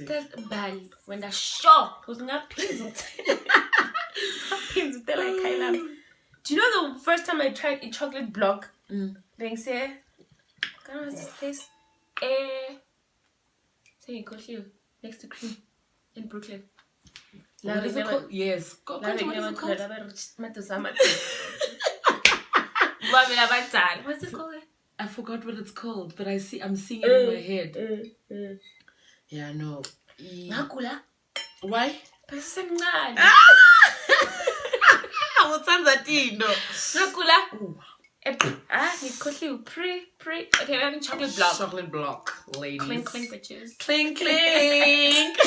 There's Mbali. When the shop was not pins like Kailam. Do you know the first time I tried a chocolate block? They say, "Can I this place? Say you got you next to Cream in Brooklyn." What is it called? Yes. What is it called? What's it called? I forgot what it's called, but I'm seeing it in my head. Yeah, no. Why? What's pre. Okay, we're having chocolate block. Chocolate block, ladies. Clink, clink, bitches. Clink, clink.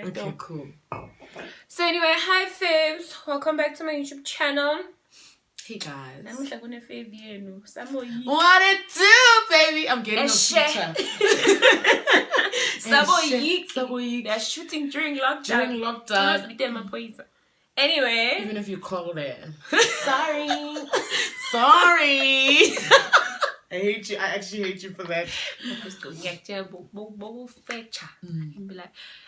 Okay, cool. So anyway, hi faves. Welcome back to my YouTube channel. Hey guys. What it do, baby? I'm getting a picture. They're shooting during lockdown. Anyway. Even if you call there. Sorry. I hate you. I actually hate you for that.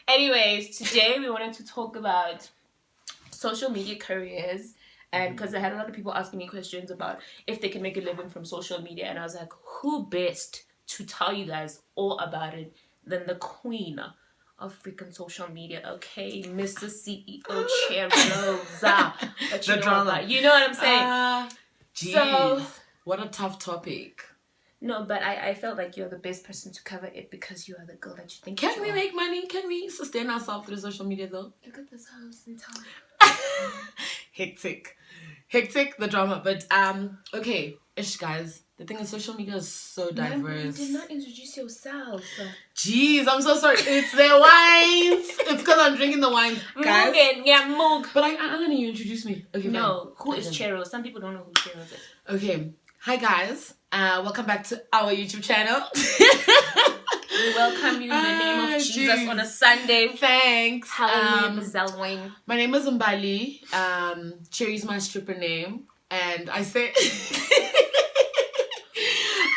Anyways, today we wanted to talk about social media careers. And because I had a lot of people asking me questions about if they can make a living from social media. And I was like, who best to tell you guys all about it than the queen of freaking social media, okay? Mr. CEO Cherrified. The drama. You know what I'm saying? So, what a tough topic. No, but I felt like you're the best person to cover it because you are the girl that you think. Can we make money? Can we sustain ourselves through social media though? Look at this house in town. Hectic, the drama. But okay, ish guys. The thing is, social media is so diverse. You did not introduce yourself. Jeez, I'm so sorry. It's the wines. It's because I'm drinking the wine, guys. But I'm gonna introduce me. Okay. No, who is Chero? Some people don't know who Chero is. Okay. Hi guys. Welcome back to our YouTube channel. We welcome you in the name of Jesus on a Sunday. Thanks. Hallelujah. My name is Mbali. Cherry's my stripper name. And I say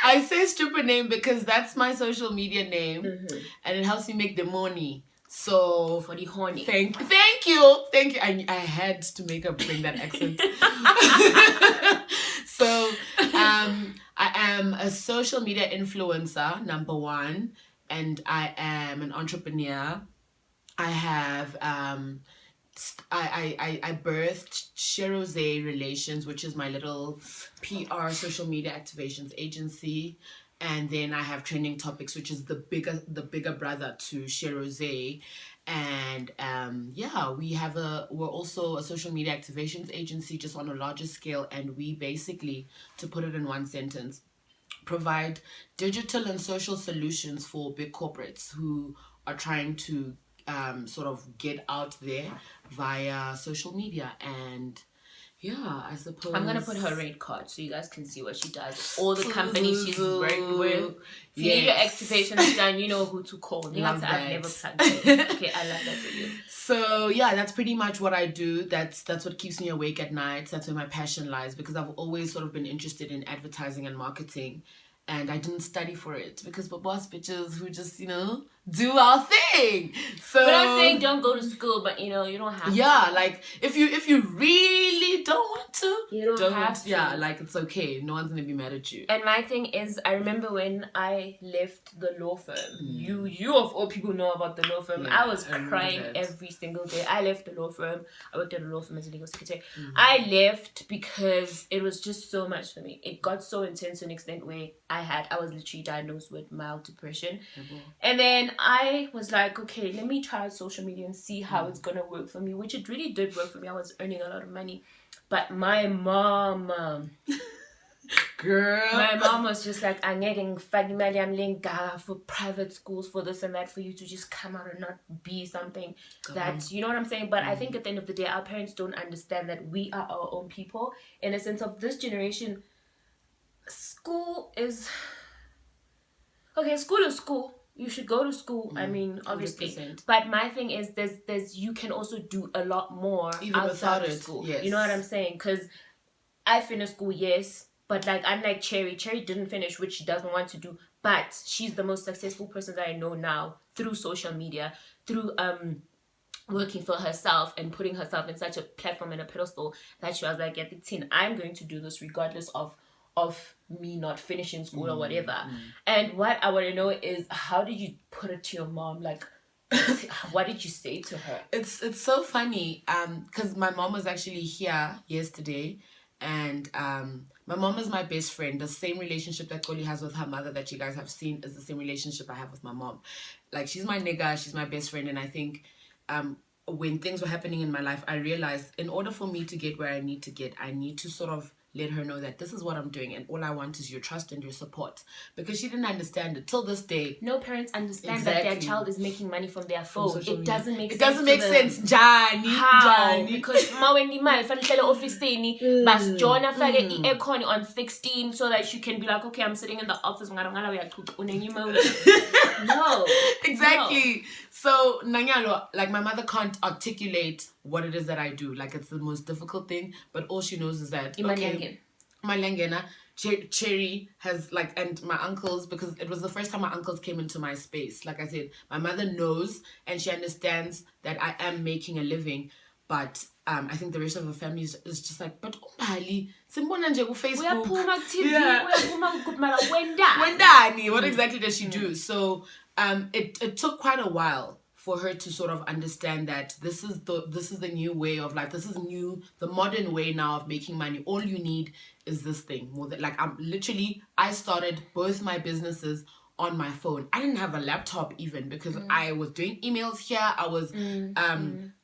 I say stripper name because that's my social media name. And it helps me make the money. So for the horny. Thank you. I had to make her bring that accent. So I am a social media influencer, number one, and I am an entrepreneur. I have I birthed Cherrified Relations, which is my little PR social media activations agency. And then I have Trending Topics, which is the bigger brother to Cherrified. And we're also a social media activations agency, just on a larger scale. And we basically, to put it in one sentence, provide digital and social solutions for big corporates who are trying to sort of get out there via social media. And yeah, I suppose I'm gonna put her rate card so you guys can see what she does. All the companies she's worked with. If you need your activations done, you know who to call. Love that. I've never plugged in. Okay, I love that for you. So yeah, that's pretty much what I do. That's what keeps me awake at night. That's where my passion lies, because I've always sort of been interested in advertising and marketing. And I didn't study for it because we're boss bitches who just, do our thing. So, but I'm saying don't go to school, but you don't have to. Yeah, like if you really don't want to, you don't have to. Yeah, like it's okay. No one's gonna be mad at you. And my thing is, I remember when I left the law firm. You of all people know about the law firm. Yeah, I was crying every single day. I left the law firm. I worked at a law firm as a legal secretary. I left because it was just so much for me. It got so intense to an extent where I was literally diagnosed with mild depression. And then I was like, okay, let me try social media and see how it's gonna work for me, which it really did work for me. I was earning a lot of money. But my mom, my mom was just like, I'm getting for private schools, for this and that, for you to just come out and not be something that, you know what I'm saying? But I think at the end of the day, our parents don't understand that we are our own people. In a sense of this generation, school is school. You should go to school. I mean, obviously. 100%. But my thing is, there's you can also do a lot more even outside without of school. Yes. You know what I'm saying? Because I finished school, yes. But like, unlike Cherry didn't finish, which she doesn't want to do. But she's the most successful person that I know now through social media, through working for herself and putting herself in such a platform and a pedestal that she was like, at the teen, I'm going to do this regardless of me not finishing school or whatever. And what I want to know is, how did you put it to your mom? Like, what did you say to her? It's so funny because my mom was actually here yesterday, and my mom is my best friend. The same relationship that Koli has with her mother that you guys have seen is the same relationship I have with my mom. Like, she's my nigga, she's my best friend. And I think when things were happening in my life, I realized in order for me to get where I need to get, I need to sort of let her know that this is what I'm doing, and all I want is your trust and your support, because she didn't understand it till this day. No parents understand that their child is making money from their phone. It doesn't make sense. It doesn't make sense. Johnny. How? Because when the man fanele office bas Jonah fake aircon on 16 so that she can be like, okay, I'm sitting in the office. No. Exactly. No. So Nanyalo, like, my mother can't articulate what it is that I do. Like, it's the most difficult thing, but all she knows is that my Langena, Cherry has, like, and my uncles, because it was the first time my uncles came into my space. Like I said, my mother knows and she understands that I am making a living, but I think the rest of the family is just like, but Mbali, simbona nje ku Facebook. What exactly does she do? So it took quite a while for her to sort of understand that this is the new way of life. This is the modern way now of making money. All you need is this thing. I started both my businesses on my phone. I didn't have a laptop even, because I was doing emails here. I was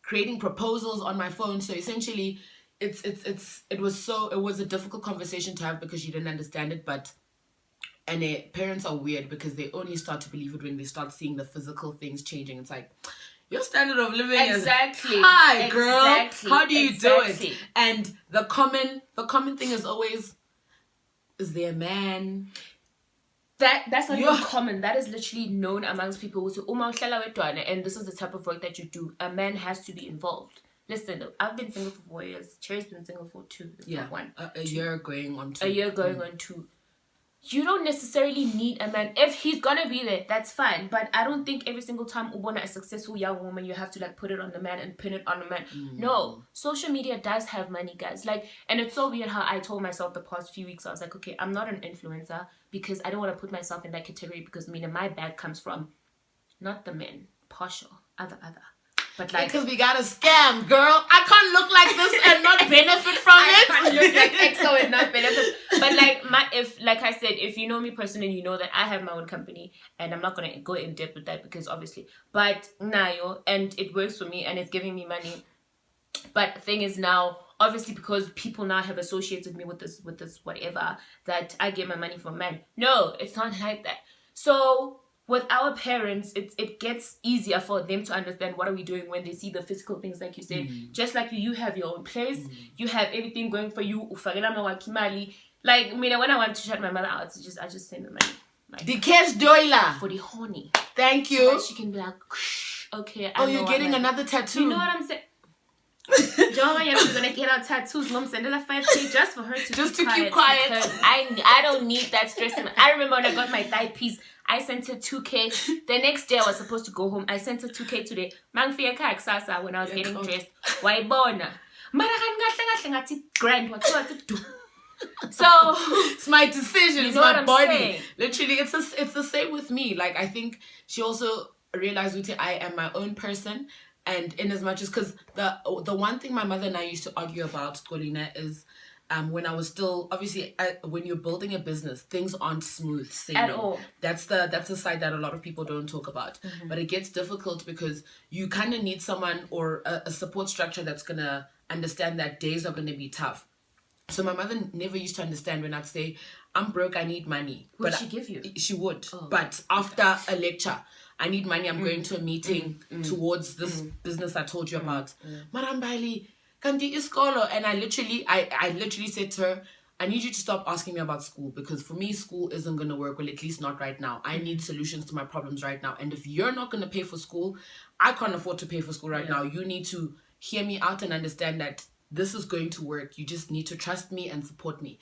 creating proposals on my phone. So essentially, it was a difficult conversation to have because she didn't understand it, and parents are weird because they only start to believe it when they start seeing the physical things changing. It's like, your standard of living is high, girl. How do you do it? And the common thing is always, is there a man? That's not even common. That is literally known amongst people who say, and this is the type of work that you do. A man has to be involved. Listen, I've been single for 4 years. Cherry's been single for 2. A year going on 2. A year going on 2. You don't necessarily need a man. If he's gonna be there, that's fine. But I don't think every single time ubona a successful young woman, you have to like put it on the man and pin it on the man. No, social media does have money, guys. Like, and it's so weird how I told myself the past few weeks, I was like, okay, I'm not an influencer because I don't want to put myself in that category, because my bag comes from not the men, partial, other. But like, because we got a scam, girl. I can't look like this and not benefit from it. I can't look like EXO and not benefit. But like I said, if you know me personally, you know that I have my own company, and I'm not gonna go in depth with that because obviously. But and it works for me and it's giving me money. But the thing is now, obviously, because people now have associated me with this whatever, that I get my money from men. No, it's not like that. So with our parents, it gets easier for them to understand what are we doing when they see the physical things, like you said. Just like you have your own place, you have everything going for you. Like, when I want to shut my mother out, I just send the money. Like, the cash doila for the honey. Thank you. So that she can be like, okay. You're getting another tattoo. You know what I'm saying? John, you're gonna get our tattoos. Mom, send her 5K just for her to keep quiet. Because I don't need that stress. I remember when I got my thigh piece, I sent her 2K. The next day I was supposed to go home. I sent her 2K today. Mangfia ka sasa when I was getting dressed. Why bona? Grand. So it's my decision. It's my body. Saying? Literally, it's the same with me. Like, I think she also realized I am my own person. And in as much as, because the one thing my mother and I used to argue about, Colina, is when I was still, obviously, when you're building a business, things aren't smooth sailing. At all. That's the side that a lot of people don't talk about. But it gets difficult because you kind of need someone or a support structure that's going to understand that days are going to be tough. So my mother never used to understand when I'd say, I'm broke, I need money. Would she give you? She would. Oh, but after a lecture, I need money, I'm going to a meeting towards this business I told you about. Marambali, kanti iskolo. And I literally said to her, I need you to stop asking me about school, because for me, school isn't going to work. Well, at least not right now. I need solutions to my problems right now. And if you're not going to pay for school, I can't afford to pay for school right now. You need to hear me out and understand that this is going to work. You just need to trust me and support me.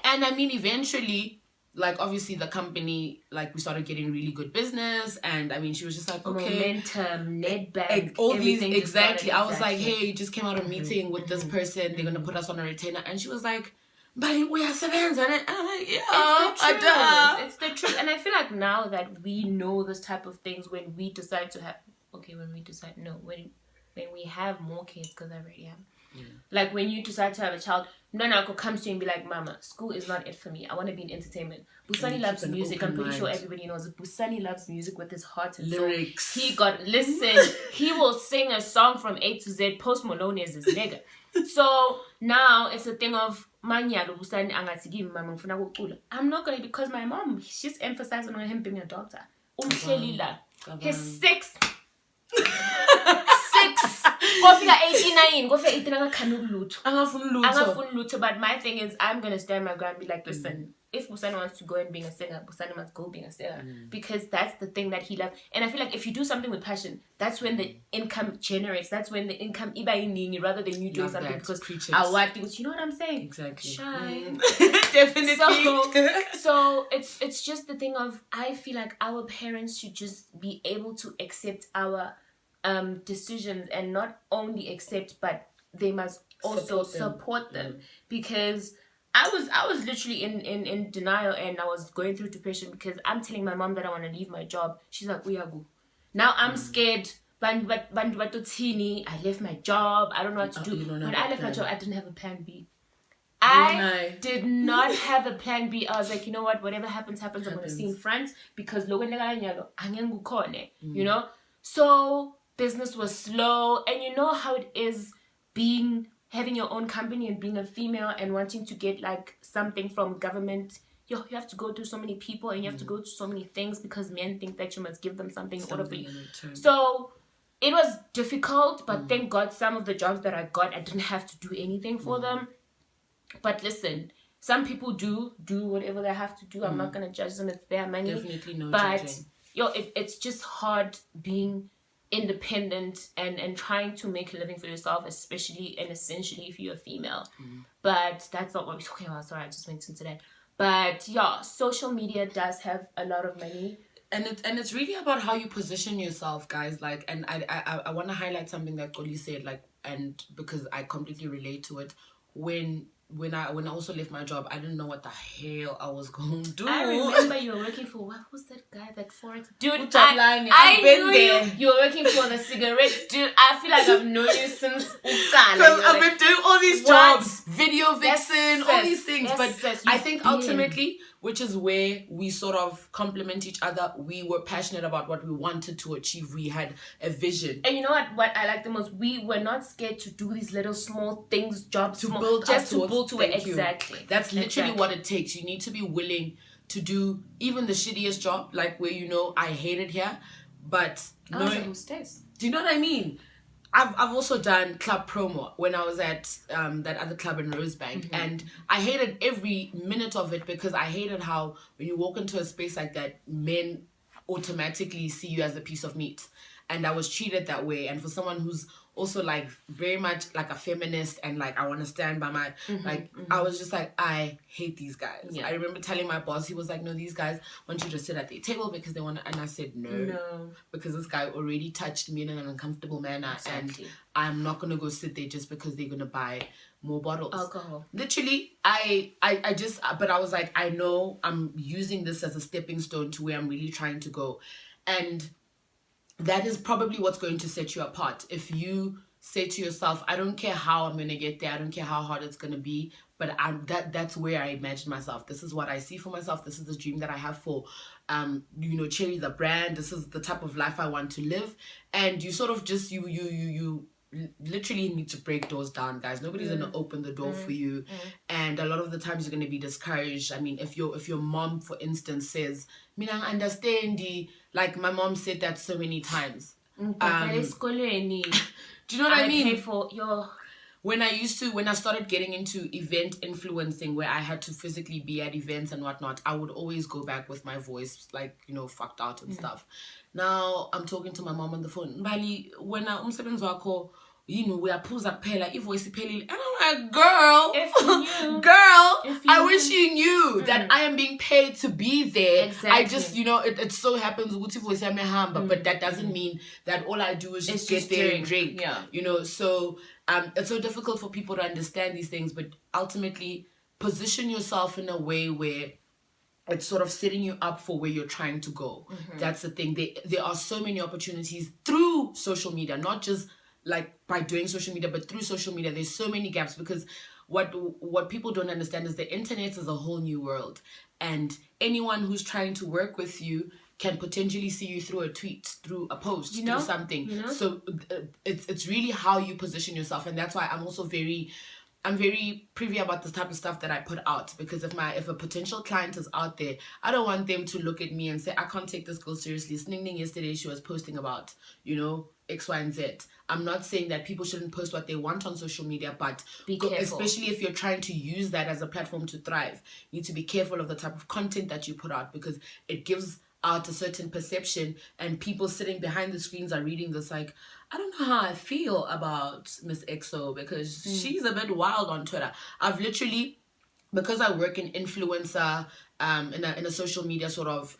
And I mean, eventually, like, obviously the company, like, we started getting really good business. And I mean, she was just like, okay. Momentum, net bank, all these, exactly. I was exactly. like, hey, just came out of a meeting with this person. They're going to put us on a retainer. And she was like, but we are sevens. And I'm like, yeah, it's the truth. And I feel like now that we know this type of things, when we decide to have, when we have more kids, because I already have. Like, when you decide to have a child, Nonako comes to you and be like, Mama, school is not it for me. I want to be in entertainment. Busani loves music. I'm pretty sure everybody knows it. Busani loves music with his heart and lyrics. Soul. He will sing a song from A to Z. Post Malone is his nigga. So now it's a thing of, I'm not going to, because my mom, she's emphasizing on him being a doctor. His 6. Go figure 89. Go figure 89. But my thing is, I'm gonna stand my ground and be like, listen, if Busani wants to go and being a singer, Busani must go being a singer, because that's the thing that he loves. And I feel like if you do something with passion, that's when the income generates. That's when the income rather than you doing something because I want things. You know what I'm saying? Exactly. Shine. Definitely. So it's just the thing of, I feel like our parents should just be able to accept our decisions, and not only accept, but they must also support them. Because I was literally in denial, and I was going through depression because I'm telling my mom that I want to leave my job. She's like, "Uyagu." Now I'm scared. I left my job. I don't know what to do. When I left my job, I didn't have a plan B. I did not have a plan B. I was like, you know what? Whatever happens. I'm going to see in front, because you know. So business was slow, and you know how it is having your own company and being a female and wanting to get like something from government. You have to go through so many people, and you have to go through so many things, because men think that you must give them something in order for you. So it was difficult, but thank God some of the jobs that I got, I didn't have to do anything for them. But listen, some people do whatever they have to do. I'm not gonna judge them. It's their money. Definitely no judging. It's just hard being independent and trying to make a living for yourself, especially and essentially if you're a female. But that's not what we're talking about. Sorry, I just went into that. But yeah, social media does have a lot of money, and it's really about how you position yourself, guys. Like, and I want to highlight something that Koli said, like, and because I completely relate to it. When I also left my job, I didn't know what the hell I was going to do. I remember you were working for, what was that guy, that Forex? Dude, I knew there. You were working for the cigarette. Dude, I feel like I've known you since because I've been doing all these jobs. Video vixen, all these things. But I think ultimately, which is where we sort of complement each other, we were passionate about what we wanted to achieve. We had a vision. And you know what I like the most? We were not scared to do these little small things, jobs, to build to it. Exactly. That's literally what it takes. You need to be willing to do even the shittiest job, like where I hate it here, but do you know what I mean? I've also done club promo when I was at that other club in Rosebank, and I hated every minute of it, because I hated how when you walk into a space like that, men automatically see you as a piece of meat, and I was treated that way. And for someone who's also like very much like a feminist, and like I want to stand by my I was just like, I hate these guys. I remember telling my boss, he was like, no, these guys want you to sit at their table because they want to, and I said no, because this guy already touched me in an uncomfortable manner, and I'm not gonna go sit there just because they're gonna buy more bottles, alcohol. Literally, but I was like, I know I'm using this as a stepping stone to where I'm really trying to go, and that is probably what's going to set you apart. If you say to yourself, I don't care how I'm going to get there, I don't care how hard it's going to be, but that's where I imagine myself. This is what I see for myself. This is the dream that I have for, Cherry the brand. This is the type of life I want to live. And you sort of just, you literally need to break doors down, guys. Nobody's going to open the door for you. And a lot of the times you're going to be discouraged. I mean, if your mom, for instance, says, Mina, understand, like my mom said that so many times. Do you know what I mean? Pay for your... When I started getting into event influencing, where I had to physically be at events and whatnot, I would always go back with my voice, like, fucked out and stuff. Now I'm talking to my mom on the phone. Mbali, when umsebenzi wakho we are pulling pela, voice pelil. And I'm like, girl, if you knew, I wish you knew that I am being paid to be there. Exactly. I just, it so happens, but that doesn't mean that all I do is just get there and drink. Yeah. So it's so difficult for people to understand these things, but ultimately position yourself in a way where it's sort of setting you up for where you're trying to go. That's the thing. There are so many opportunities through social media, not just like by doing social media, but through social media. There's so many gaps because what people don't understand is the internet is a whole new world, and anyone who's trying to work with you can potentially see you through a tweet, through a post, through something. So it's really how you position yourself, and that's why I'm very privy about the type of stuff that I put out, because if a potential client is out there, I don't want them to look at me and say, I can't take this girl seriously. Sning yesterday, she was posting about, X, Y, and Z. I'm not saying that people shouldn't post what they want on social media, but be careful. Especially if you're trying to use that as a platform to thrive. You need to be careful of the type of content that you put out, because it gives out a certain perception, and people sitting behind the screens are reading this like, I don't know how I feel about Miss XO because she's a bit wild on Twitter. I've literally, because I work in influencer, in a social media sort of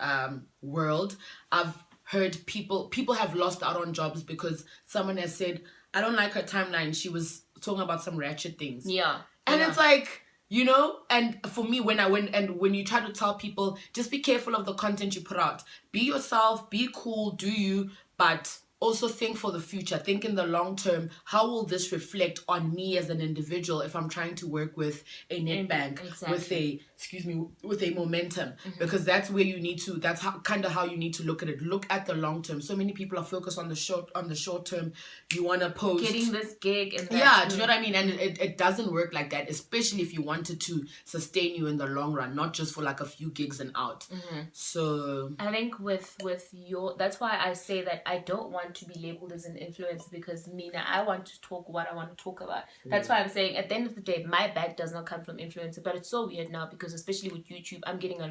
world, I've heard people have lost out on jobs because someone has said, I don't like her timeline. She was talking about some ratchet things. Yeah. And it's like, and for me, when you try to tell people, just be careful of the content you put out. Be yourself, be cool, do you, but also think for the future. Think in the long term, how will this reflect on me as an individual if I'm trying to work with a net bank, with a momentum? Because that's where you need to, that's how you need to look at it. Look at the long term. So many people are focused on the short term. You want to post getting this gig and that. Yeah, do you know what I mean? And it doesn't work like that, especially if you wanted to sustain you in the long run, not just for like a few gigs and out. So I think with your, that's why I say that I don't want to be labeled as an influencer, because Mina, I want to talk what I want to talk about. That's why I'm saying at the end of the day, my bag does not come from influencer. But it's so weird now because especially with YouTube, I'm getting a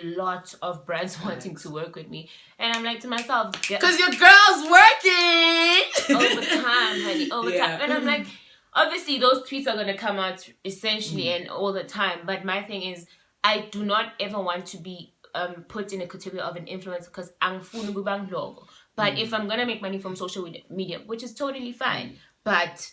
lot of brands wanting to work with me, and I'm like to myself, because your girl's working over time, honey, over time. And I'm like, obviously those tweets are going to come out essentially and all the time, but my thing is, I do not ever want to be put in a category of an influencer because angifuni kubang logo. But if I'm gonna make money from social media, which is totally fine, but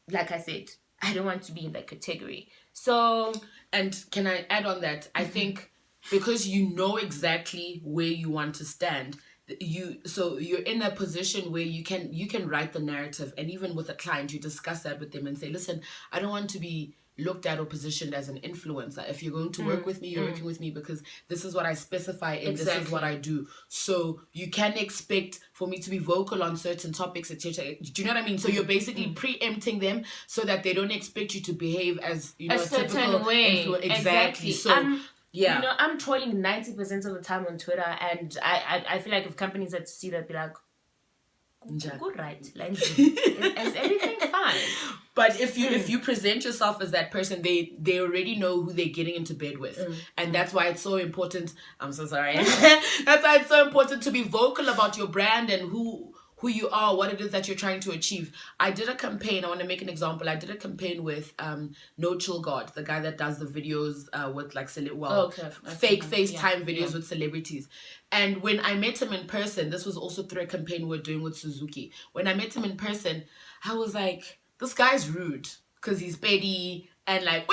like I said, I don't want to be in that category. So, and can I add on that? I think because you know exactly where you want to stand, you're in a position where you can write the narrative, and even with a client, you discuss that with them and say, listen, I don't want to be looked at or positioned as an influencer. If you're going to work with me, you're working with me because this is what I specify and this is what I do. So you can expect for me to be vocal on certain topics, etc. Do you know what I mean? So you're basically preempting them so that they don't expect you to behave as a certain way. Exactly. So I'm trolling 90% of the time on Twitter, and I feel like if companies had to see that, be like, good, right? Like, is everything fine? But if you present yourself as that person, they already know who they're getting into bed with. And that's why it's so important. I'm so sorry. That's why it's so important to be vocal about your brand and who you are, what it is that you're trying to achieve. I did a campaign. I want to make an example. I did a campaign with No Chill God, the guy that does the videos with like fake FaceTime videos with celebrities. And when I met him in person, this was also through a campaign we're doing with Suzuki. When I met him in person, I was like, this guy's rude because he's petty and like,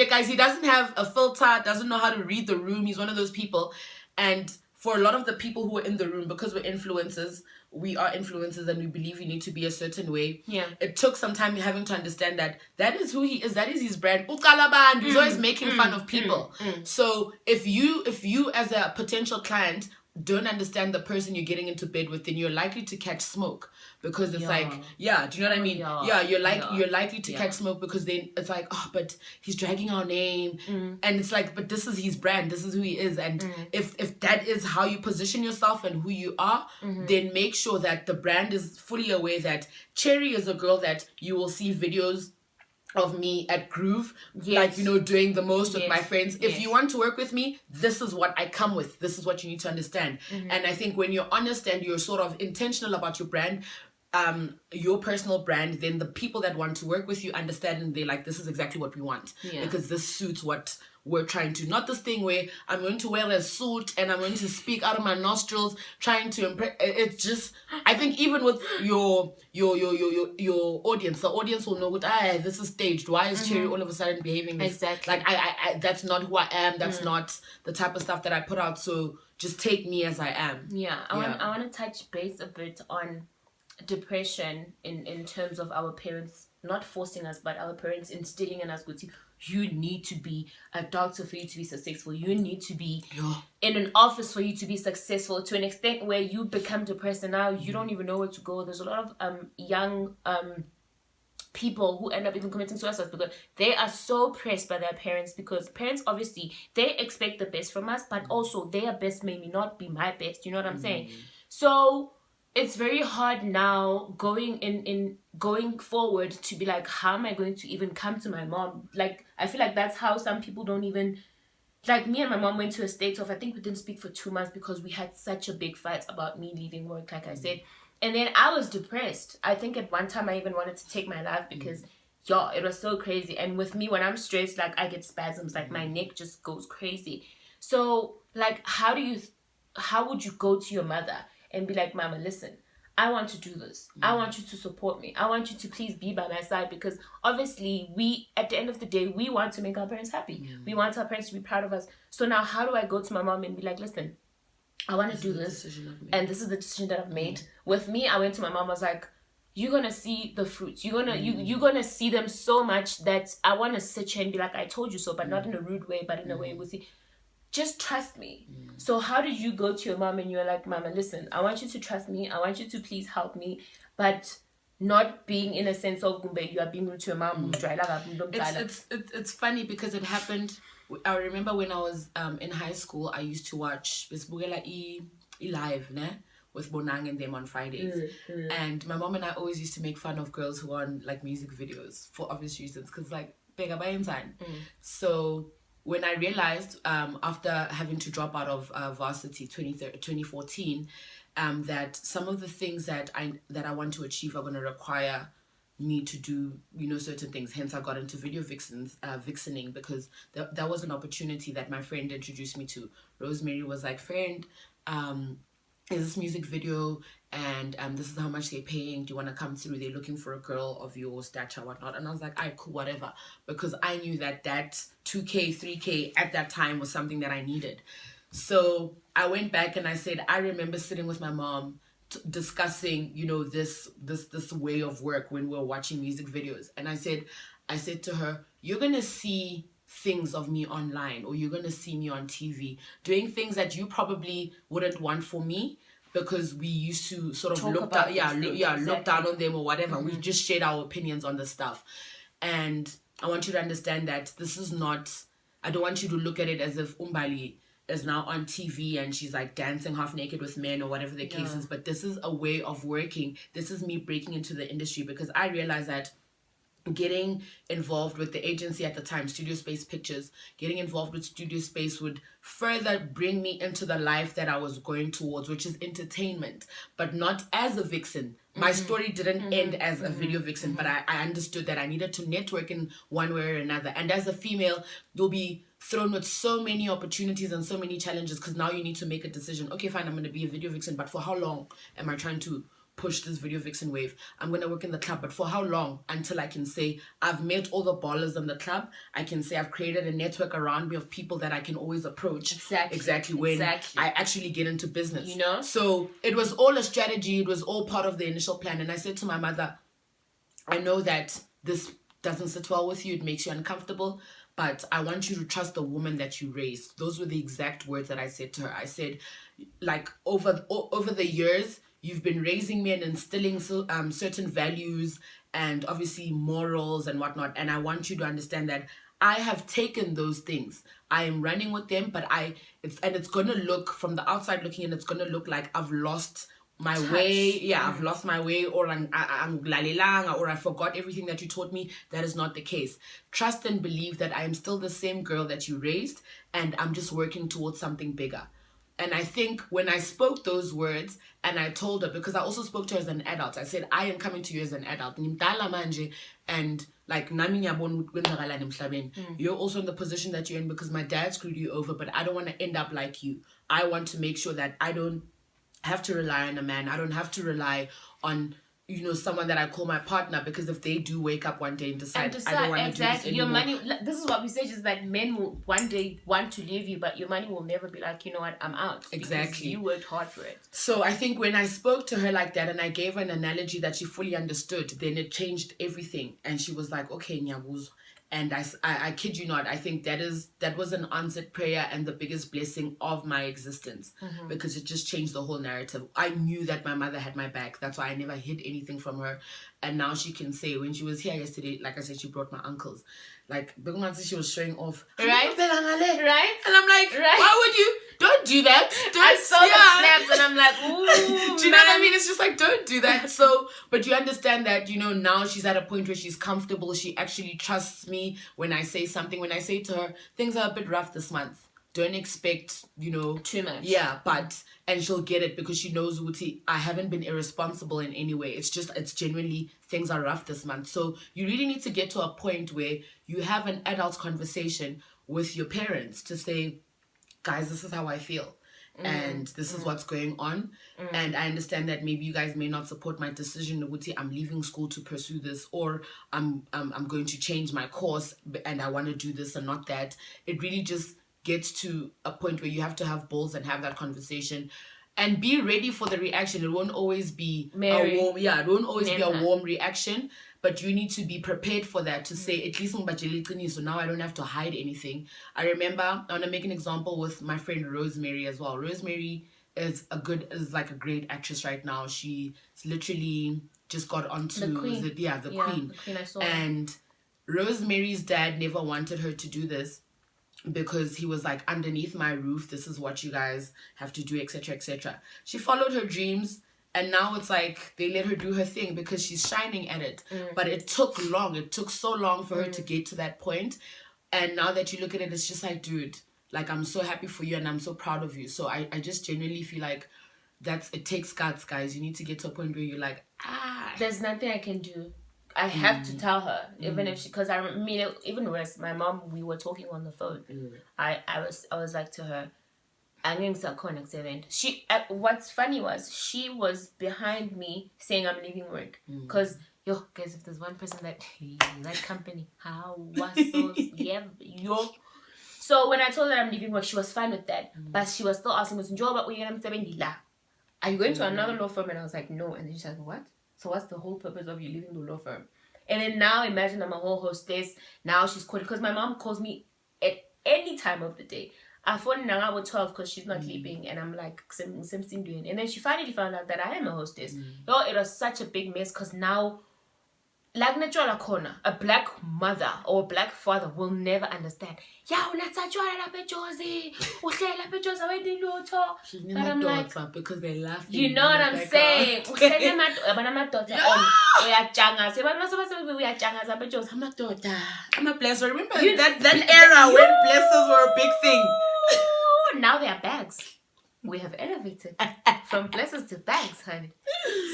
guys, he doesn't have a filter, doesn't know how to read the room. He's one of those people. And for a lot of the people who are in the room, because we're influencers, we are influencers and we believe you need to be a certain way. Yeah. It took some time having to understand that is who he is. That is his brand. He's always making fun of people. So if you as a potential client don't understand the person you're getting into bed with, then you're likely to catch smoke, because it's do you know what I mean? You're likely to catch smoke, because then it's like, oh, but he's dragging our name, and it's like, but this is his brand, this is who he is, and if that is how you position yourself and who you are, then make sure that the brand is fully aware that Cherry is a girl that you will see videos of me at Groove, doing the most with my friends. If you want to work with me, this is what I come with. This is what you need to understand. And I think when you're honest and you're sort of intentional about your brand, your personal brand, then the people that want to work with you understand and they're like, this is exactly what we want. Because this suits what we're trying to. Not this thing where I'm going to wear a suit and I'm going to speak out of my nostrils trying to impress. It's just, I think even with your audience, the audience will know what, this is staged. Why is Cherry all of a sudden behaving this? Exactly. Like, I that's not who I am. That's not the type of stuff that I put out. So just take me as I am. I want to touch base a bit on depression in terms of our parents not forcing us, but our parents instilling in us, you need to be a doctor for you to be successful. You need to be in an office for you to be successful, to an extent where you become depressed and now you don't even know where to go. There's a lot of young people who end up even committing suicide because they are so pressed by their parents, because parents obviously they expect the best from us, but also their best may not be my best. You know what I'm saying? So it's very hard now going forward to be like, how am I going to even come to my mom? Like, I feel like that's how some people don't even, like, me and my mom went to a state of, I think we didn't speak for 2 months because we had such a big fight about me leaving work, like I said. And then I was depressed. I think at one time I even wanted to take my life because it was so crazy. And with me, when I'm stressed, like, I get spasms, like my neck just goes crazy. So, like, how would you go to your mother and be like, Mama, listen, I want to do this. I want you to support me. I want you to please be by my side, because obviously we, at the end of the day, we want to make our parents happy. We want our parents to be proud of us. So now how do I go to my mom and be like, listen, I want to do this, and this is the decision that I've made. With me, I went to my mom, I was like, you're gonna see the fruits. You're gonna see them so much that I want to sit here and be like, I told you so, but not in a rude way, but in a way with just trust me. So how did you go to your mom and you're like, Mama, listen, I want you to trust me. I want you to please help me, but not being in a sense of you are being rude to your mom. It's funny because it happened. I remember when I was in high school, I used to watch live with Bonang and them on Fridays. And my mom and I always used to make fun of girls who are on like music videos for obvious reasons, because like bega by inside. So when I realized after having to drop out of varsity 2014, that some of the things that I want to achieve are going to require me to do, certain things. Hence, I got into video vixening, because that was an opportunity that my friend introduced me to. Rosemary was like, friend, is this music video, and this is how much they're paying. Do you want to come through? They're looking for a girl of your stature, whatnot. And I was like, cool, whatever. Because I knew that 2K, 3K at that time was something that I needed. So I went back and I said, I remember sitting with my mom discussing, this way of work when we were watching music videos. And I said to her, you're going to see things of me online, or you're going to see me on TV doing things that you probably wouldn't want for me, because we used to sort of look down on them or whatever. We just shared our opinions on the stuff. And I want you to understand that this is not, I don't want you to look at it as if Mbali is now on TV and she's like dancing half naked with men or whatever the case is. But this is a way of working. This is me breaking into the industry, because I realized that getting involved with the agency at the time, Studio Space Pictures, getting involved with Studio Space would further bring me into the life that I was going towards, which is entertainment, but not as a vixen. My story didn't end as a video vixen, but I understood that I needed to network in one way or another. And as a female, you'll be thrown with so many opportunities and so many challenges, because now you need to make a decision. Okay, fine, I'm going to be a video vixen, but for how long am I trying to push this video vixen wave? I'm going to work in the club, but for how long? Until I can say I've met all the ballers in the club. I can say I've created a network around me of people that I can always approach. Exactly when I actually get into business. So it was all a strategy. It was all part of the initial plan. And I said to my mother, I know that this doesn't sit well with you. It makes you uncomfortable, but I want you to trust the woman that you raised. Those were the exact words that I said to her. I said, like, over the years, you've been raising me and instilling certain values and obviously morals and whatnot. And I want you to understand that I have taken those things. I am running with them, but it's going to look, from the outside looking in, it's going to look like I've lost my way. Yeah, I've lost my way, or I'm lalilanga, or I forgot everything that you taught me. That is not the case. Trust and believe that I am still the same girl that you raised, and I'm just working towards something bigger. And I think when I spoke those words and I told her, because I also spoke to her as an adult, I said, I am coming to you as an adult. And like, you're also in the position that you're in because my dad screwed you over, but I don't want to end up like you. I want to make sure that I don't have to rely on a man. I don't have to rely on, you know, someone that I call my partner, because if they do wake up one day and decide I don't want to do this anymore. Your money, this is what we say, is that men will one day want to leave you, but your money will never be like, you know what, I'm out. Exactly. You worked hard for it. So I think when I spoke to her like that and I gave her an analogy that she fully understood, then it changed everything. And she was like, okay, Nyabuzo. And I kid you not, I think that was an answered prayer and the biggest blessing of my existence, because it just changed the whole narrative. I knew that my mother had my back. That's why I never hid anything from her. And now she can say, when she was here yesterday, like I said, she brought my uncles. Like, she was showing off. Right? Right? And I'm like, why would you? Don't do that. I saw the snaps and I'm like, ooh. Do you know what I mean? It's just like, don't do that. So, but you understand that, you know, now she's at a point where she's comfortable. She actually trusts me when I say something. When I say to her, things are a bit rough this month. Don't expect, you know. Too much. Yeah, but, and she'll get it because she knows, Uti, I haven't been irresponsible in any way. It's genuinely, things are rough this month. So you really need to get to a point where you have an adult conversation with your parents to say, guys, this is how I feel. And this is what's going on. And I understand that maybe you guys may not support my decision. I'm leaving school to pursue this, or I'm going to change my course and I want to do this and not that. It really just gets to a point where you have to have balls and have that conversation and be ready for the reaction. It won't always be it won't always be a warm reaction, but you need to be prepared for that, to say, at least so now I don't have to hide anything. I remember, I want to make an example with my friend Rosemary as well. Rosemary is like a great actress right now. She's literally just got onto the Queen. The Queen. The Queen, I saw. And Rosemary's dad never wanted her to do this, because he was like, underneath my roof, this is what you guys have to do, etc., etc. She followed her dreams, and now it's like they let her do her thing because she's shining at it. But it took long. It took so long for her to get to that point. And now that you look at it, it's just like, dude, like, I'm so happy for you and I'm so proud of you. So I just genuinely feel like it takes guts, guys. You need to get to a point where you're like, there's nothing I can do. I have to tell her, even if because I mean, even worse, my mom, we were talking on the phone. I was like to her, what's funny was she was behind me saying I'm leaving work, because guys, if there's one person that company, how was so So when I told her I'm leaving work, she was fine with that, but she was still asking me, are you going to another law firm? And I was like, no. And then she's like, what? So what's the whole purpose of you leaving the law firm? And then now imagine I'm a whole hostess. Now she's calling, because my mom calls me at any time of the day. I phoned Nanga with 12 because she's not sleeping, and I'm like, something doing. And then she finally found out that I am a hostess. It was such a big mess, because now, like Natural Corner, a black mother or a black father will never understand. But I'm like, because they're laughing. You know what I'm saying? I'm a blesser. Remember that era when blessers were a big thing? Now they are bags. We have elevated from blessers to bags, honey.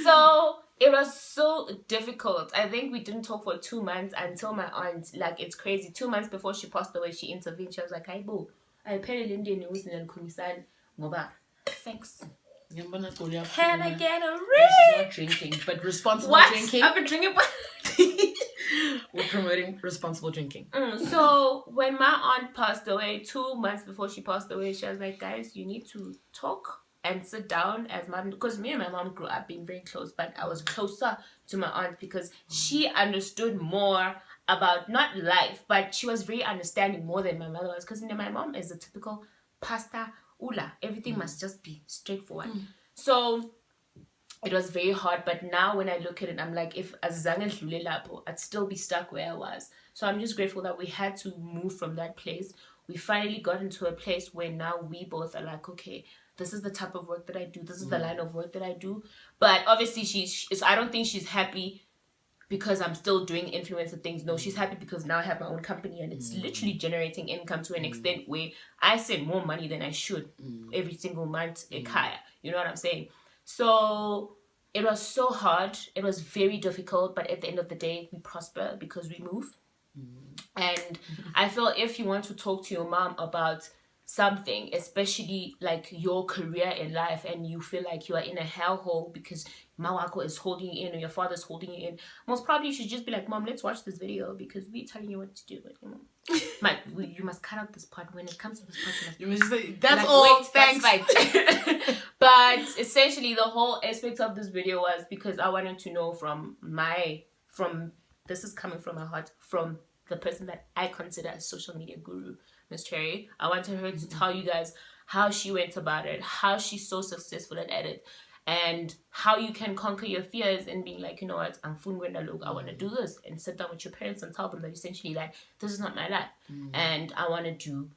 So it was so difficult. I think we didn't talk for 2 months until my aunt, like, it's crazy. 2 months before she passed away, she intervened. She was like, "Hey, boo, I paid Lindy news and Kumisan Moba. Thanks. Can I get a ring?" She's not drinking, but responsible drinking. I've been drinking. We're promoting responsible drinking. So when my aunt passed away, 2 months before she passed away, she was like, "Guys, you need to talk and sit down as mom," because me and my mom grew up being very close, but I was closer to my aunt because she understood more about not life, but she was very understanding more than my mother was, because my mom is a typical pasta ula. Everything must just be straightforward. So it was very hard, but now when I look at it, I'm like, if azange dlule lapho, I'd still be stuck where I was. So I'm just grateful that we had to move from that place. We finally got into a place where now we both are like, okay, this is the type of work that I do. This is the line of work that I do. But obviously, I don't think she's happy because I'm still doing influencer things. No, she's happy because now I have my own company and it's literally generating income to an extent where I send more money than I should every single month. You know what I'm saying? So it was so hard. It was very difficult, but at the end of the day, we prosper because we move. And I feel if you want to talk to your mom about something, especially like your career in life, and you feel like you are in a hellhole because Mawako is holding you in or your father's holding you in, most probably you should just be like, Mom, let's watch this video because we're telling you what to do. Like, you must cut out this part. When it comes to this part, you must say, that's like, all, wait, thanks. That's but essentially the whole aspect of this video was because I wanted to know from this is coming from my heart, from the person that I consider a social media guru, Miss Cherry. I wanted her to tell you guys how she went about it, how she's so successful at it, and how you can conquer your fears and being like, you know what, I'm look, I want to do this, and sit down with your parents and tell them that essentially like, this is not my life, and I want to do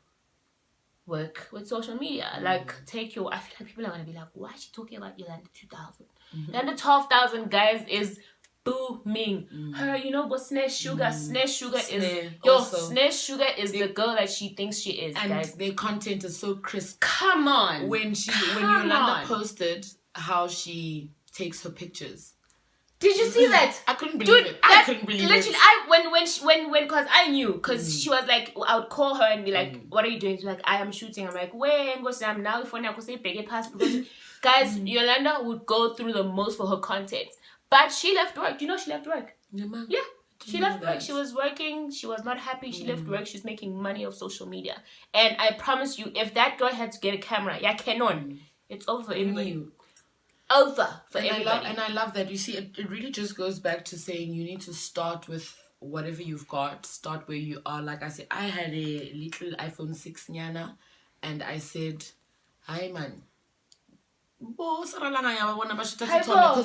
work with social media. Like, I feel like people are going to be like, why is she talking about Yolanda 2000? Yolanda 12,000, guys, is booming. Her, but Snash Sugar is Snash Sugar is the girl that she thinks she is, and guys. Their content is so crisp. Come on. When Yolanda posted how she takes her pictures, did you see that? I couldn't believe it. I couldn't believe literally, it. Because I knew, because she was like, I would call her and be like, what are you doing? She's like, I am shooting. I'm like, when I'm now for now, because guys, Yolanda would go through the most for her content. But she left work. Do you know she left work? Yeah. She left work. She was working. She was not happy. She left work. She's making money off social media. And I promise you, if that girl had to get a camera, it's over for everybody. Over for everybody. I love that. You see, it really just goes back to saying you need to start with whatever you've got. Start where you are. Like I said, I had a little iPhone 6 nyana, and I said, hi man. Because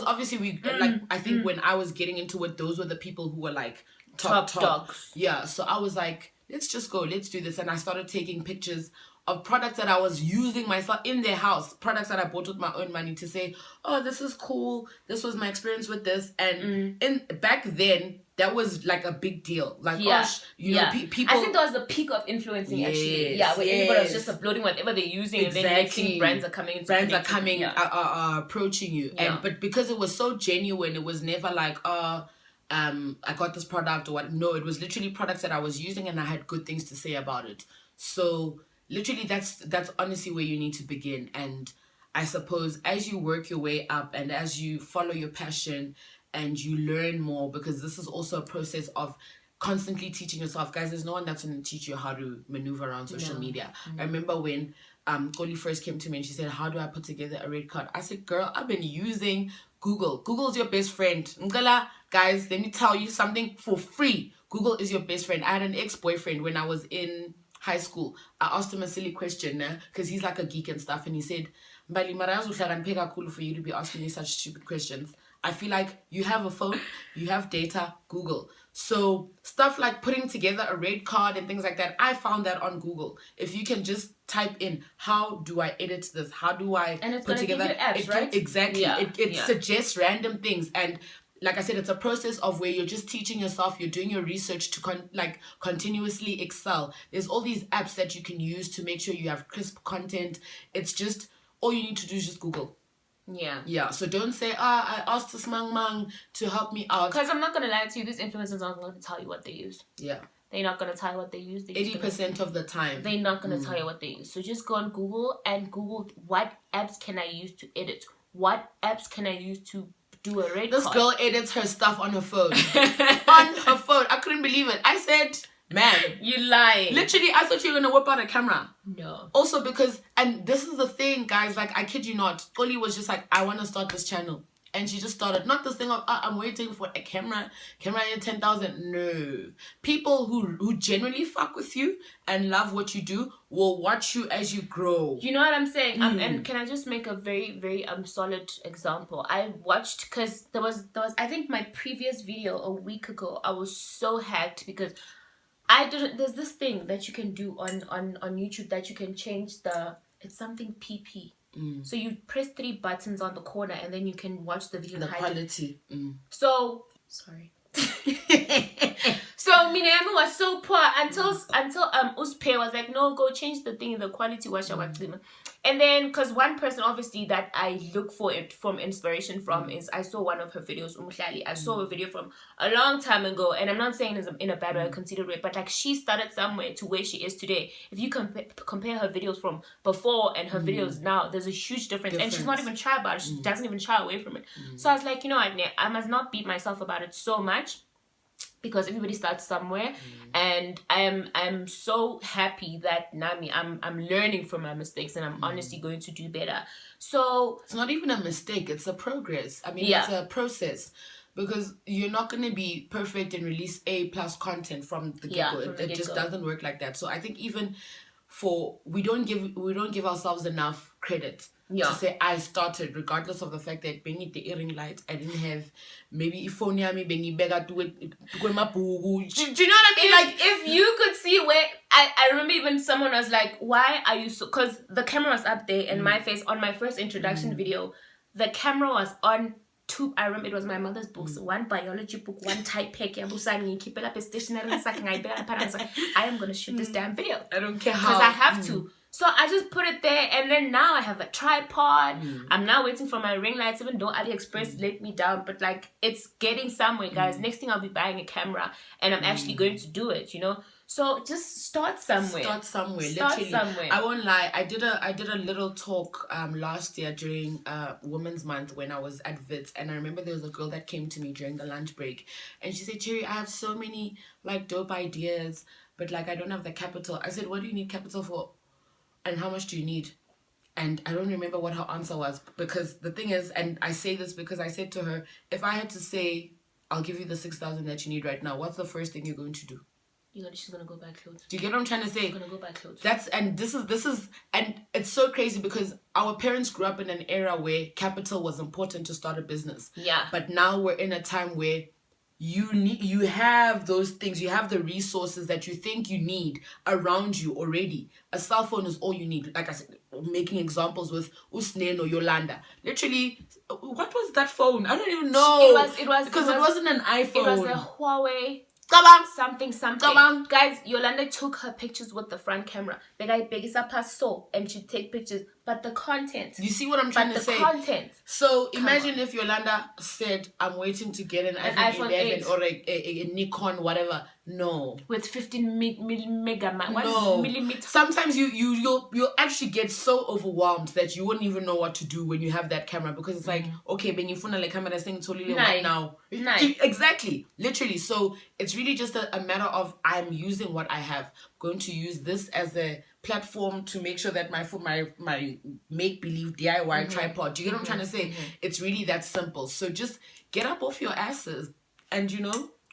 obviously I think when I was getting into it, those were the people who were like top dogs. Yeah, so I was like, let's just go, let's do this. And I started taking pictures of products that I was using myself in their house, products that I bought with my own money, to say, oh, this is cool, this was my experience with this. And back then, that was like a big deal. Like, people. I think that was the peak of influencing, actually. Yeah, where everybody was just uploading whatever they're using, and then next thing brands are coming. Are approaching you. Yeah. But because it was so genuine, it was never like, I got this product or what. No, it was literally products that I was using, and I had good things to say about it. So literally, that's honestly where you need to begin. And I suppose as you work your way up and as you follow your passion and you learn more, because this is also a process of constantly teaching yourself. Guys, there's no one that's going to teach you how to maneuver around social media. I remember when Koli first came to me and she said, how do I put together a red card? I said, girl, I've been using Google. Google's your best friend. Ngala, guys, let me tell you something for free. Google is your best friend. I had an ex-boyfriend when I was in high school. I asked him a silly question because he's like a geek and stuff, and he said, Mbali, cool for you to be asking me such stupid questions. I feel like you have a phone, you have data, Google. So stuff like putting together a red card and things like that, I found that on Google. If you can just type in, how do I edit this? How do I put together? Give you apps, right? Exactly. Yeah. It suggests random things. And like I said, it's a process of where you're just teaching yourself, you're doing your research to continuously excel. There's all these apps that you can use to make sure you have crisp content. It's just, all you need to do is just Google. Yeah. So don't say, I asked this mang to help me out. Because I'm not going to lie to you, these influencers aren't going to tell you what they use. Yeah. They're not going to tell you what they use. 80% of the time. They're not going to tell you what they use. So just go on Google and Google, what apps can I use to edit? What apps can I use to do a red This card? girl edits her stuff on her phone. On her phone. I couldn't believe it. I said, man. You lying. Literally, I thought you were going to whip out a camera. No. Also because, and this is the thing, guys, like, I kid you not, Oli was just like, I want to start this channel. And she just started, not this thing of, I'm waiting for a camera in 10,000. No. People who genuinely fuck with you and love what you do will watch you as you grow. You know what I'm saying? And can I just make a very, very solid example? I watched, because there was, I think my previous video a week ago, I was so hacked because there's this thing that you can do on YouTube that you can change it's something PP. So you press 3 buttons on the corner and then you can watch the video. The quality. So, sorry. So Minami was so poor until Uspe was like, no, go change the thing, the quality washa. And then, because one person obviously that I look for it from inspiration from is, I saw one of her videos, I saw a video from a long time ago, and I'm not saying it's in a bad way, considered it, but like she started somewhere to where she is today. If you compare her videos from before and her videos now, there's a huge difference. And she's not even shy about it. She doesn't even shy away from it. So I was like, you know what, I must not beat myself about it so much, because everybody starts somewhere, and I'm so happy that Nami, I'm learning from my mistakes, and I'm honestly going to do better. So it's not even a mistake, it's a progress. I mean, it's a process, because you're not going to be perfect and release A+ content from the get-go. It just doesn't work like that. So I think even we don't give ourselves enough credit to say I started, regardless of the fact that Benny the earring light, I didn't have maybe phone me Benny bega to it. Do you know what I mean? Like, if you could see where I remember, even someone was like, why are you so, because the camera was up there and my face on my first introduction video, the camera was on two. I remember it was my mother's books, one biology book, one type pack. Keep it up a stationery. I am gonna shoot this damn video. I don't care how, because I have to. So I just put it there, and then now I have a tripod. I'm now waiting for my ring lights, even though AliExpress let me down. But like, it's getting somewhere, guys. Next thing I'll be buying a camera, and I'm actually going to do it, you know? So just start somewhere. Literally. I won't lie. I did a little talk last year during Women's Month when I was at Wits, and I remember there was a girl that came to me during the lunch break, and she said, Cherry, I have so many like dope ideas, but like I don't have the capital. I said, what do you need capital for? And how much do you need? And I don't remember what her answer was, because the thing is, and I say this because I said to her, if I had to say, I'll give you the 6,000 that you need right now, what's the first thing you're going to do? She's gonna go buy clothes. Do you get what I'm trying to say? She's gonna go buy clothes. This is, and it's so crazy because our parents grew up in an era where capital was important to start a business. Yeah. But now we're in a time where you have those things, you have the resources that you think you need around you already. A cell phone is all you need. Like I said, making examples with Usnen or Yolanda. Literally, what was that phone? I don't even know. It was because it wasn't an iPhone. It was a Huawei. Something. Guys, Yolanda took her pictures with the front camera. The guy biggest up her soul, and she'd take pictures. But the content. You see what I'm trying to say? The content. So imagine if Yolanda said, I'm waiting to get an iPhone 11 or a Nikon, whatever. No. With 15 mega. No. Millimeters. Sometimes you'll actually get so overwhelmed that you wouldn't even know what to do when you have that camera, because it's like, okay, when you phone like camera thing totally what now? Exactly. Literally. So it's really just a matter of, I'm using what I have. I'm going to use this as a platform to make sure that my make-believe DIY tripod, do you get what I'm trying to say? It's really that simple. So just get up off your asses and,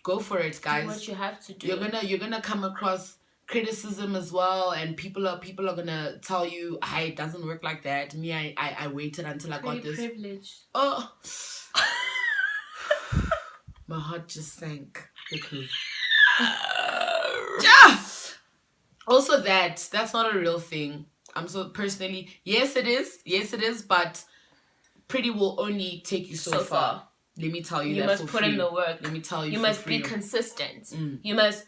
go for it, guys. Do what you have to do. You're gonna come across criticism as well, and people are gonna tell you, it doesn't work like that. Me, I waited until I got this. Privilege. Oh, my heart just sank because also that's not a real thing. I'm so personally, yes it is, but pretty will only take you so far. Let me tell you, you must put in the work. Let me tell you, you must be consistent. You must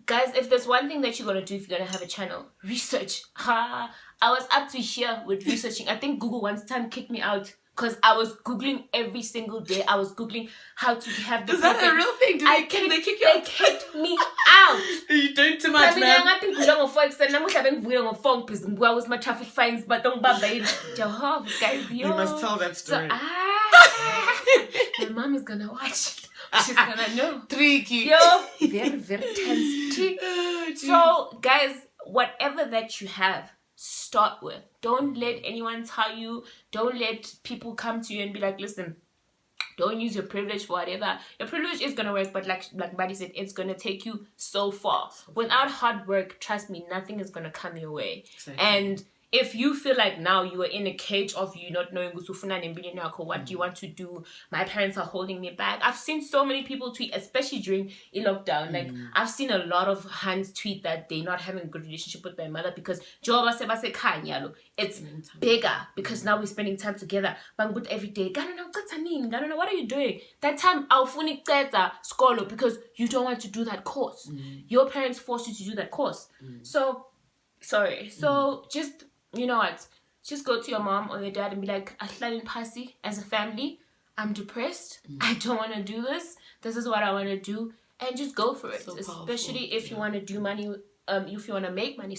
guys, if there's one thing that you're gonna do if you're gonna have a channel, research. I was up to here with researching. I think Google one time kicked me out because I was Googling every single day. I was Googling how to have the. Is that a real thing? They kick you out? They kicked me out. You're doing too much, man. I think we're on phone. I'm having on phone because what was my traffic fines, but don't bother. Jehovah, guys, you must tell that story. So, my mom is gonna watch. She's gonna know. Tricky. Very, very tense. So, guys, whatever that you have, start with. Don't let anyone tell you. Don't let people come to you and be like, listen, don't use your privilege for whatever. Your privilege is gonna work, but like Mbali said, it's gonna take you so far. Without hard work, trust me, nothing is gonna come your way. Exactly. And if you feel like now you are in a cage of you not knowing what do you want to do, my parents are holding me back. I've seen so many people tweet, especially during a lockdown. Like I've seen a lot of hands tweet that they're not having a good relationship with their mother because it's bigger because now we're spending time together. But every day, what are you doing? That time I'll school because you don't want to do that course. Your parents force you to do that course. So just, you know what, just go to your mom or your dad and be like, as a family, I'm depressed, I don't want to do this is what I want to do, and just go for it. So especially if you want to do money, if you want to make money,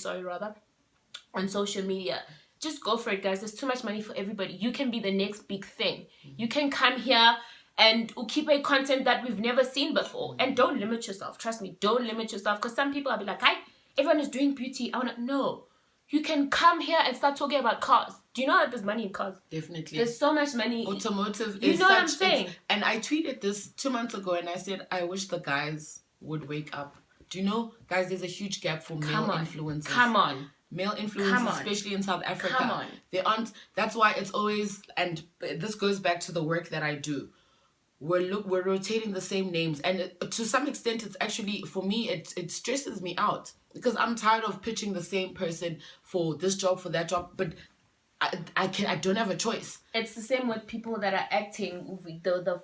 on social media, just go for it, guys. There's too much money for everybody. You can be the next big thing. You can come here and keep a content that we've never seen before, and don't limit yourself. Trust me, don't limit yourself, because some people will be like, everyone is doing beauty. I want to know. You can come here and start talking about cars. Do you know that there's money in cars? Definitely. There's so much money. Automotive you is know what I'm saying? And I tweeted this 2 months ago and I said, I wish the guys would wake up. Do you know, guys, there's a huge gap for male influencers. Come on. Male influencers, especially in South Africa. Come on. They aren't. That's why it's always, and this goes back to the work that I do. We're rotating the same names, and to some extent, it's actually, for me, it stresses me out because I'm tired of pitching the same person for this job, for that job, but I don't have a choice. It's the same with people that are acting.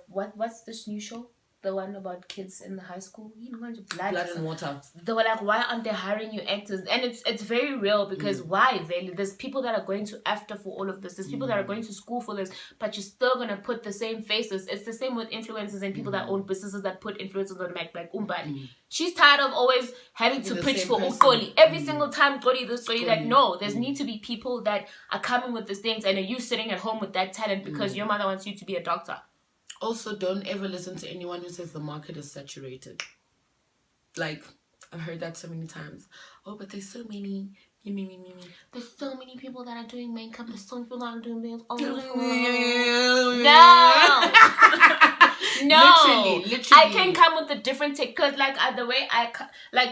What's this new show? The one about kids in the high school, blood and water. They were like, why aren't they hiring you actors? And it's very real, because why? There's people that are going to AFTRA for all of this. There's people that are going to school for this, but you're still gonna put the same faces. It's the same with influencers and people that own businesses that put influencers on the map, like Mbali. She's tired of always having to pitch for Ukoli every single time. Goli this, Goli that. No, there's need to be people that are coming with these things, and are you sitting at home with that talent because your mother wants you to be a doctor? Also, don't ever listen to anyone who says the market is saturated. Like, I've heard that so many times. Oh, but there's so many. There's so many people that are doing makeup. There's so many people that are doing this. Oh, no. No. Literally. I can come with a different take. Because, the way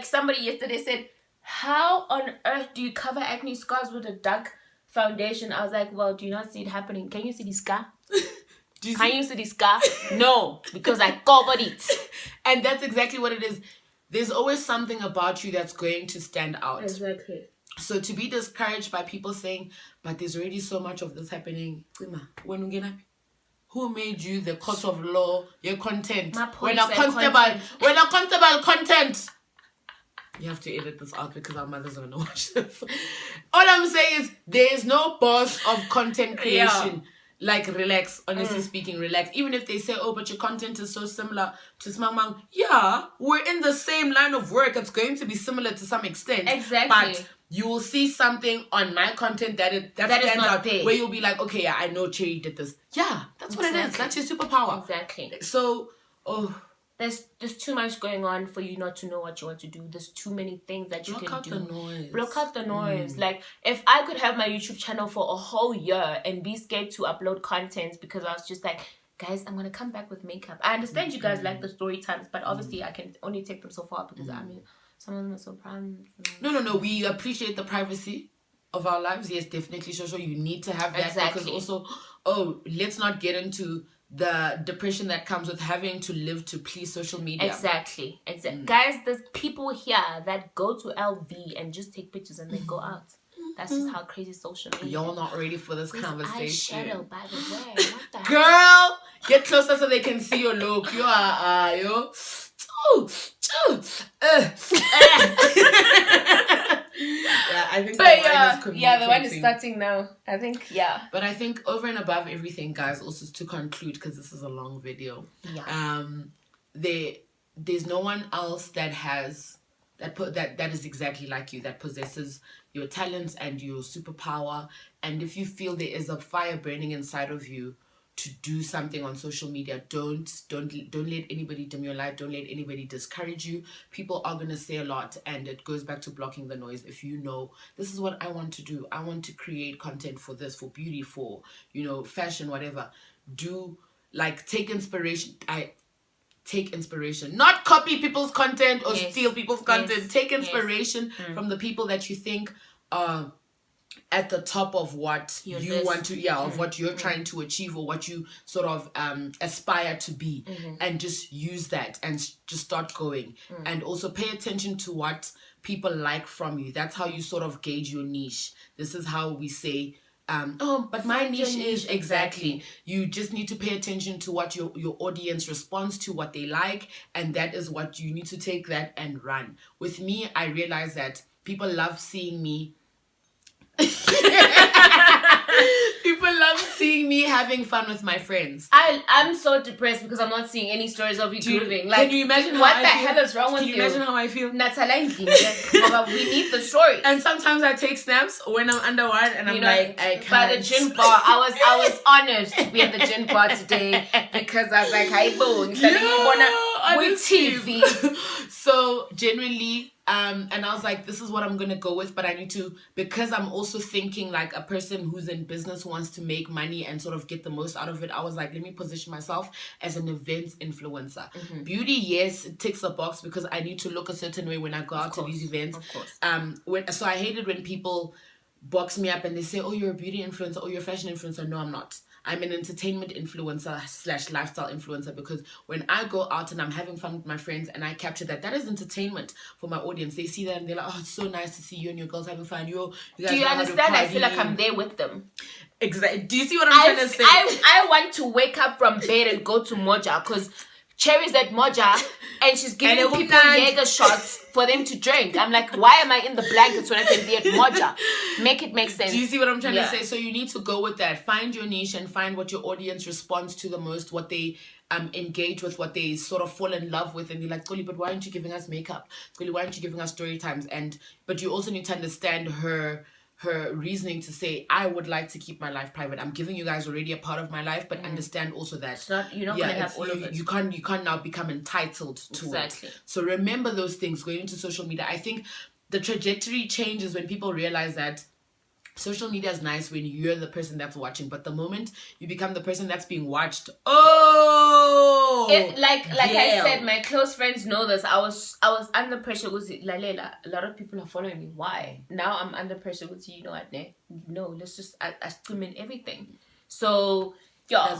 somebody yesterday said, how on earth do you cover acne scars with a dark foundation? I was like, well, do you not see it happening? Can you see the scar? Can you see the scar? No, because I covered it. And that's exactly what it is. There's always something about you that's going to stand out. Exactly. So to be discouraged by people saying, but there's already so much of this happening. Who made you the court of law, your content? When a constable content. You have to edit this out because our mothers are going to watch this. All I'm saying is there's no boss of content creation. Yeah. Like, relax, honestly speaking, relax. Even if they say, oh, but your content is so similar to Smangmang. Yeah, we're in the same line of work. It's going to be similar to some extent. Exactly. But you will see something on my content that stands out there. Where you'll be like, okay, yeah, I know Cherry did this. Yeah, that's what it is. That's your superpower. Exactly. So, There's too much going on for you not to know what you want to do. There's too many things that you can do. Block out the noise. Like, if I could have my YouTube channel for a whole year and be scared to upload content because I was just like, guys, I'm going to come back with makeup. I understand you guys like the story times, but obviously I can only take them so far because, some of them are so proud. No. We appreciate the privacy of our lives. Yes, definitely. Sure. You need to have that. Exactly. Because also, let's not get into the depression that comes with having to live to please social media. Exactly. Guys, there's people here that go to LV and just take pictures and then go out. That's just how crazy social media is. You're not ready for this conversation. Eyeshadow, by the way. What the Girl, get closer so they can see your look. You are, yo. Yeah, I think the one is starting now. I think, yeah. But I think over and above everything, guys, also to conclude, because this is a long video. Yeah. There's no one else that has that is exactly like you, that possesses your talents and your superpower. And if you feel there is a fire burning inside of you to do something on social media, don't let anybody dim your light. Don't let anybody discourage you. People are going to say a lot, and it goes back to blocking the noise. If you know, this is what I want to do, I want to create content for this, for beauty, for, fashion, whatever. Take inspiration. Take inspiration, not copy people's content or steal people's content. Take inspiration from the people that you think are at the top of what Your you list. want to, of what you're trying to achieve or what you sort of aspire to be, and just use that and just start going. And also pay attention to what people like from you. That's how you sort of gauge your niche. This is how we say, but my niche is exactly. You just need to pay attention to what your audience responds to, what they like, and that is what you need to take that and run. With me, I realize that people love seeing me. People love seeing me having fun with my friends. I'm so depressed because I'm not seeing any stories of you grooving. Like, can you imagine what the hell is wrong with you? Can you imagine how I feel? We need the story. And sometimes I take snaps when I'm underwater and I'm like, I can't. By the gin bar, I was honored to be at the gin bar today because I was like, "Hi, boom, with TV." So genuinely, and I was like, this is what I'm gonna go with, but I need to, because I'm also thinking like a person who's in business who wants to make money and sort of get the most out of it. I was like, let me position myself as an events influencer. Beauty, yes, it ticks a box because I need to look a certain way when I go out to these events. Of course. So I hated when people box me up and they say, oh, you're a beauty influencer, oh, you're a fashion influencer. No, I'm not. I'm an entertainment influencer / lifestyle influencer, because when I go out and I'm having fun with my friends and I capture that is entertainment for my audience. They see that and they're like, oh, it's so nice to see you and your girls having fun. You guys do you understand? I feel like I'm there with them. Exactly. Do you see what I'm trying to say? I want to wake up from bed and go to Moja because Cherry's at Moja and she's giving people Jaeger shots for them to drink. I'm like, why am I in the blankets when I can be at Moja? Make it make sense. Do you see what I'm trying to say? So you need to go with that. Find your niche and find what your audience responds to the most, what they engage with, what they sort of fall in love with, and you're like, Goli, but why aren't you giving us makeup? Goli, why aren't you giving us story times? But you also need to understand her reasoning to say, I would like to keep my life private. I'm giving you guys already a part of my life, but understand also that you're not gonna have all of it. You can't now become entitled to it. So remember those things going into social media. I think the trajectory changes when people realize that social media is nice when you're the person that's watching, but the moment you become the person that's being watched, like I said, my close friends know this. I was under pressure with Lalela. A lot of people are following me. Why? Now I'm under pressure with you. You know what? No, let's just I scream in everything. So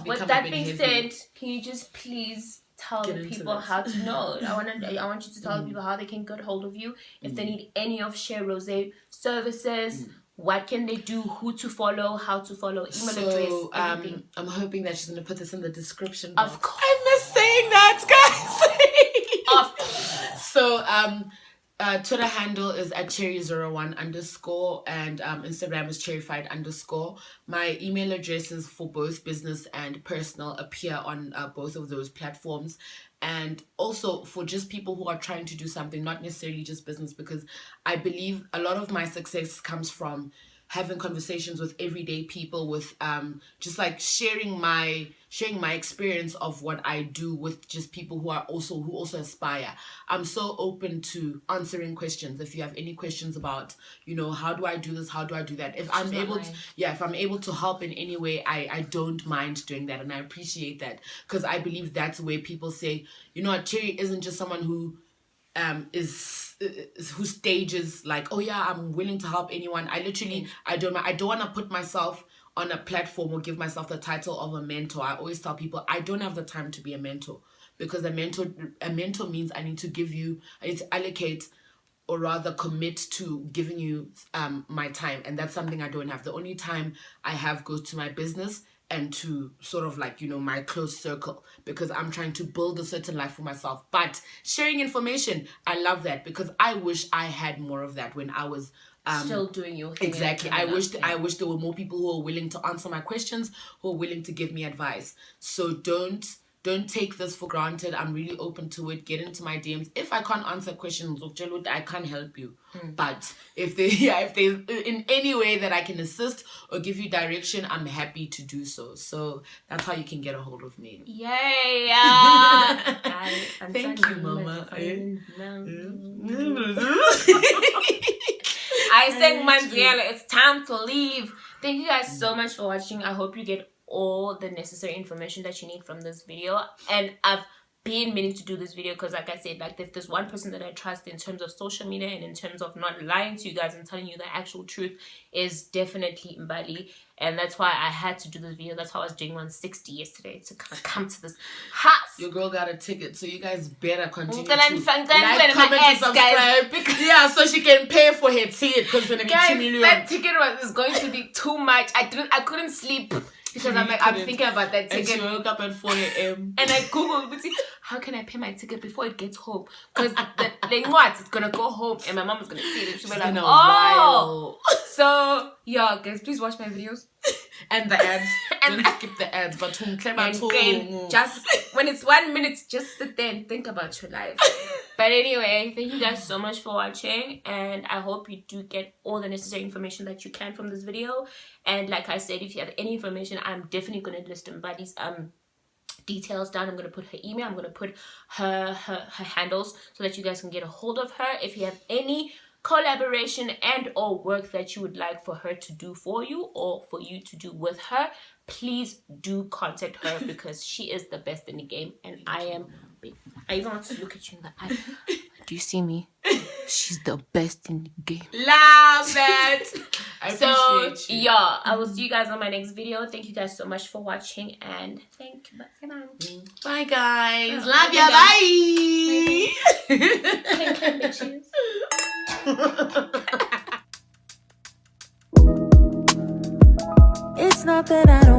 with that being said, can you just please tell the people how to know? I want you to tell people how they can get hold of you if they need any of Cher Rose services. What can they do? Who to follow? How to follow? Email address? Everything. I'm hoping that she's going to put this in the description box. Of course. I miss saying that, guys. Of course. So, Twitter handle is at cherry01_ and Instagram is cherrified_. My email addresses for both business and personal appear on both of those platforms. And also for just people who are trying to do something, not necessarily just business, because I believe a lot of my success comes from having conversations with everyday people, with just like sharing my experience of what I do with just people who also aspire. I'm so open to answering questions. If you have any questions about, how do I do this? How do I do that? If I'm able to help in any way, I don't mind doing that. And I appreciate that, because I believe that's where people say, Cherry isn't just someone who who stages like, oh yeah, I'm willing to help anyone. I don't want to put myself on a platform or give myself the title of a mentor. I always tell people I don't have the time to be a mentor, because a mentor means I need to allocate, or rather commit to giving you my time, and that's something I don't have. The only time I have goes to my business and to sort of like, my close circle, because I'm trying to build a certain life for myself. But sharing information, I love that, because I wish I had more of that when I was still doing your thing. Exactly. I wish there were more people who are willing to answer my questions, who are willing to give me advice. So don't take this for granted. I'm really open to it. Get into my DMs. If I can't answer questions, I can't help you. But if there's in any way that I can assist or give you direction, I'm happy to do so. So that's how you can get a hold of me. Yay! Thank you, Mama. I sang Manziela. It's time to leave. Thank you guys so much for watching. I hope you get all the necessary information that you need from this video, and I've been meaning to do this video because, like I said, like if there's one person that I trust in terms of social media and in terms of not lying to you guys and telling you the actual truth, is definitely Mbali. And that's why I had to do this video. That's how I was doing 160 yesterday to come to this house. Your girl got a ticket, so you guys better continue to like, comment, and subscribe. Yeah, so she can pay for her ticket because when guys, 2 million. that ticket is going to be too much. I couldn't sleep. Because I'm thinking about that ticket. And she woke up at 4 a.m. And I googled, how can I pay my ticket before it gets home? Because it's going to go home and my mom is going to see it. And she'll be like, oh. So, yeah, guys, please watch my videos. And the ads. Don't skip the ads. But just when it's 1 minute, just sit there and think about your life. But anyway, thank you guys so much for watching. And I hope you do get all the necessary information that you can from this video. And like I said, if you have any information, I'm definitely going to list Mbali's details down. I'm going to put her email. I'm going to put her handles so that you guys can get a hold of her. If you have any collaboration and or work that you would like for her to do for you or for you to do with her, please do contact her because she is the best in the game. And I even want to look at you in the eye. Do you see me? She's the best in the game. Love that. I appreciate you. Yeah, I will see you guys on my next video. Thank you guys so much for watching and thank you. Bye guys. Love ya. Bye. Bitches. It's not that I don't